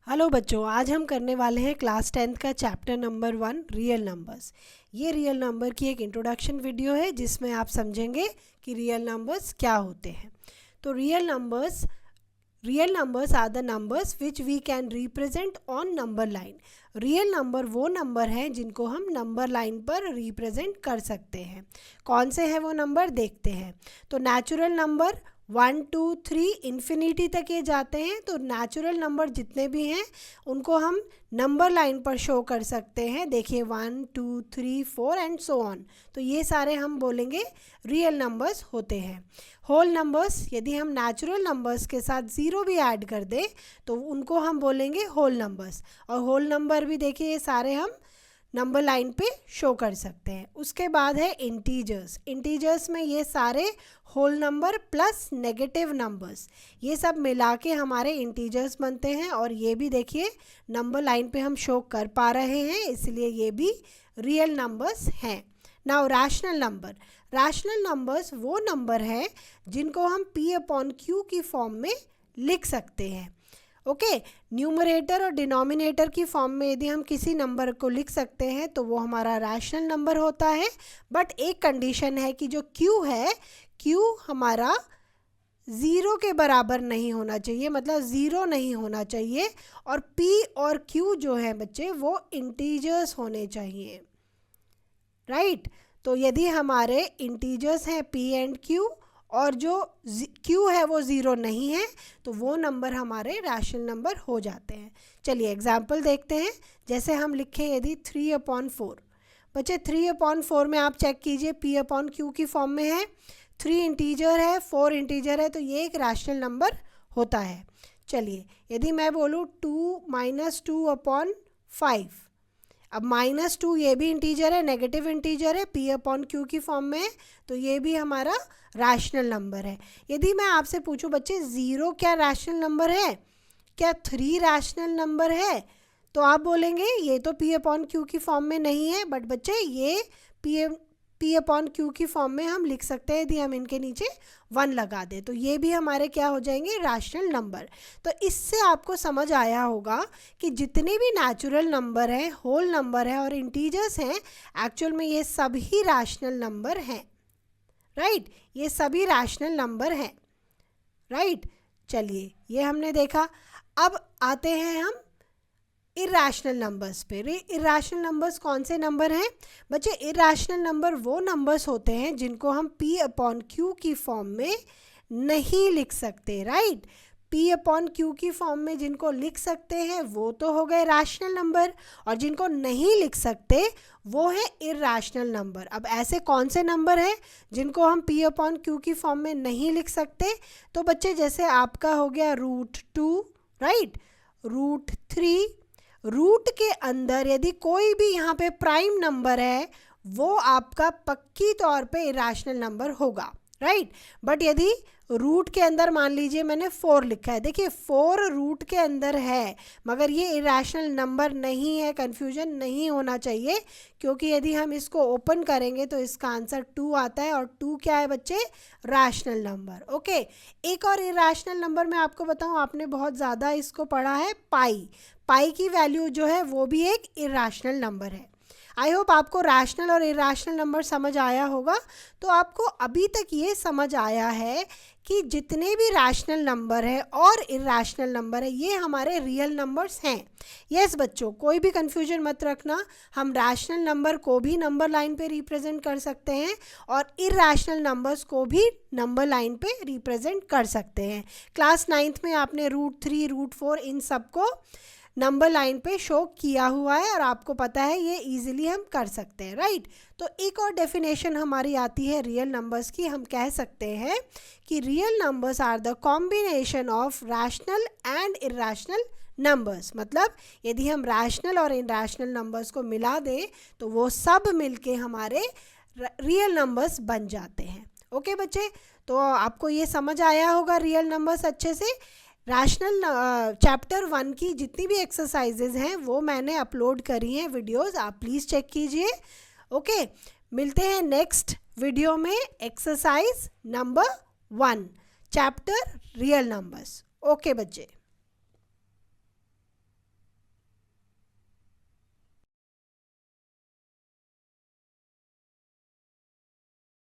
Hello बच्चों, आज हम करने वाले हैं क्लास 10th का चैप्टर नंबर 1 रियल नंबर्स। ये रियल नंबर की एक इंट्रोडक्शन वीडियो है जिसमें आप समझेंगे कि रियल नंबर्स क्या होते हैं। तो real numbers are the numbers which we can represent on number line. Real number वो नंबर हैं जिनको हम नंबर लाइन पर रिप्रेजेंट कर सकते हैं। कौन से हैं वो नंबर, देखते हैं। तो नेचुरल नंबर 1 2 3 इन्फिनिटी तक ये जाते हैं। तो नेचुरल नंबर जितने भी हैं उनको हम नंबर लाइन पर शो कर सकते हैं। देखिए 1 2 3 4 एंड सो ऑन। तो ये सारे हम बोलेंगे रियल नंबर्स होते हैं। होल नंबर्स, यदि हम नेचुरल नंबर्स के साथ ज़ीरो भी ऐड कर दें तो उनको हम बोलेंगे होल नंबर्स। और होल नंबर भी देखिए ये सारे हम नंबर लाइन पे शो कर सकते हैं। उसके बाद है इंटीजर्स। इंटीजर्स में ये सारे whole number plus negative numbers, ये सब मिला के हमारे इंटीजर्स बनते हैं। और ये भी देखिए नंबर लाइन पे हम शो कर पा रहे हैं, इसलिए ये भी रियल नंबर्स हैं। नाउ रैशनल नंबर्स वो नंबर है जिनको हम P/Q की फॉर्म में लिख सकते हैं। ओके, न्यूमरेटर और डिनोमिनेटर की फॉर्म में यदि हम किसी नंबर को लिख सकते हैं तो वो हमारा रैशनल नंबर होता है। बट एक कंडीशन है कि जो Q है, Q हमारा ज़ीरो के बराबर नहीं होना चाहिए, मतलब ज़ीरो नहीं होना चाहिए। और P और Q जो है बच्चे वो इंटीजर्स होने चाहिए, राइट। तो यदि हमारे इंटीजर्स हैं P एंड Q और जो Q है वो ज़ीरो नहीं है तो वो नंबर हमारे रैशनल नंबर हो जाते हैं। चलिए एग्जाम्पल देखते हैं। जैसे हम लिखें यदि 3/4, बच्चे 3/4 में आप चेक कीजिए P/Q की फॉर्म में है। 3 इंटीजर है, 4 इंटीजर है, तो ये एक रैशनल नंबर होता है। चलिए यदि मैं बोलूँ 2 - 2/5, अब -2 ये भी इंटीजर है, नेगेटिव इंटीजर है, P/Q की फॉर्म में है, तो ये भी हमारा रैशनल नंबर है। यदि मैं आपसे पूछूं बच्चे 0 क्या रैशनल नंबर है, क्या 3 रैशनल नंबर है, तो आप बोलेंगे ये तो P/Q की फॉर्म में नहीं है। बट बच्चे ये P/Q की फॉर्म में हम लिख सकते हैं यदि हम इनके नीचे 1 लगा दें, तो ये भी हमारे क्या हो जाएंगे, रैशनल नंबर। तो इससे आपको समझ आया होगा कि जितने भी नेचुरल नंबर हैं, होल नंबर है और इंटीजर्स हैं, एक्चुअल में ये सभी रैशनल नंबर हैं, राइट। ये सभी रैशनल नंबर हैं, राइट। चलिए ये हमने देखा। अब आते हैं हम इरैशनल नंबर्स पे। इरैशनल नंबर्स कौन से नंबर हैं बच्चे? इरैशनल नंबर वो नंबर्स होते हैं जिनको हम P/Q की फॉर्म में नहीं लिख सकते, राइट। P/Q की फॉर्म में जिनको लिख सकते हैं वो तो हो गए रैशनल नंबर, और जिनको नहीं लिख सकते वो है इरैशनल नंबर। अब ऐसे कौन से नंबर हैं जिनको हम P/Q की फॉर्म में नहीं लिख सकते? तो बच्चे जैसे आपका हो गया √2, राइट, √3। रूट के अंदर यदि कोई भी यहाँ पे प्राइम नंबर है वो आपका पक्की तौर पे इरैशनल नंबर होगा, राइट। बट यदि रूट के अंदर मान लीजिए मैंने 4 लिखा है, देखिए 4 रूट के अंदर है मगर ये इरैशनल नंबर नहीं है। कंफ्यूजन नहीं होना चाहिए, क्योंकि यदि हम इसको ओपन करेंगे तो इसका आंसर 2 आता है, और 2 क्या है बच्चे? Rational number. ओके, एक और इरैशनल नंबर मैं आपको बताऊं, आपने बहुत ज़्यादा इसको पढ़ा है, पाई की वैल्यू जो है वो भी एक इरैशनल नंबर है। आई होप आपको रैशनल और इरैशनल नंबर समझ आया होगा। तो आपको अभी तक ये समझ आया है कि जितने भी रैशनल नंबर है और इरैशनल नंबर है ये हमारे रियल नंबर्स हैं। यस बच्चों, कोई भी कंफ्यूजन मत रखना, हम रैशनल नंबर को भी नंबर लाइन पे रिप्रेजेंट कर सकते हैं और इरैशनल नंबर्स को भी नंबर लाइन पे रिप्रेजेंट कर सकते हैं। क्लास 9th में आपने √3, √4 इन सबको नंबर लाइन पे शो किया हुआ है और आपको पता है ये इजीली हम कर सकते हैं, राइट। तो एक और डेफिनेशन हमारी आती है रियल नंबर्स की। हम कह सकते हैं कि real numbers are the combination of rational and irrational numbers. मतलब यदि हम रैशनल और इरैशनल नंबर्स को मिला दें तो वो सब मिलके हमारे रियल नंबर्स बन जाते हैं। ओके बच्चे, तो आपको ये समझ आया होगा रियल नंबर्स अच्छे से। रैशनल चैप्टर 1 की जितनी भी एक्सरसाइजेज हैं वो मैंने अपलोड करी हैं वीडियोस, आप प्लीज़ चेक कीजिए। ओके, मिलते हैं नेक्स्ट वीडियो में exercise number 1 chapter real numbers. Okay बच्चे।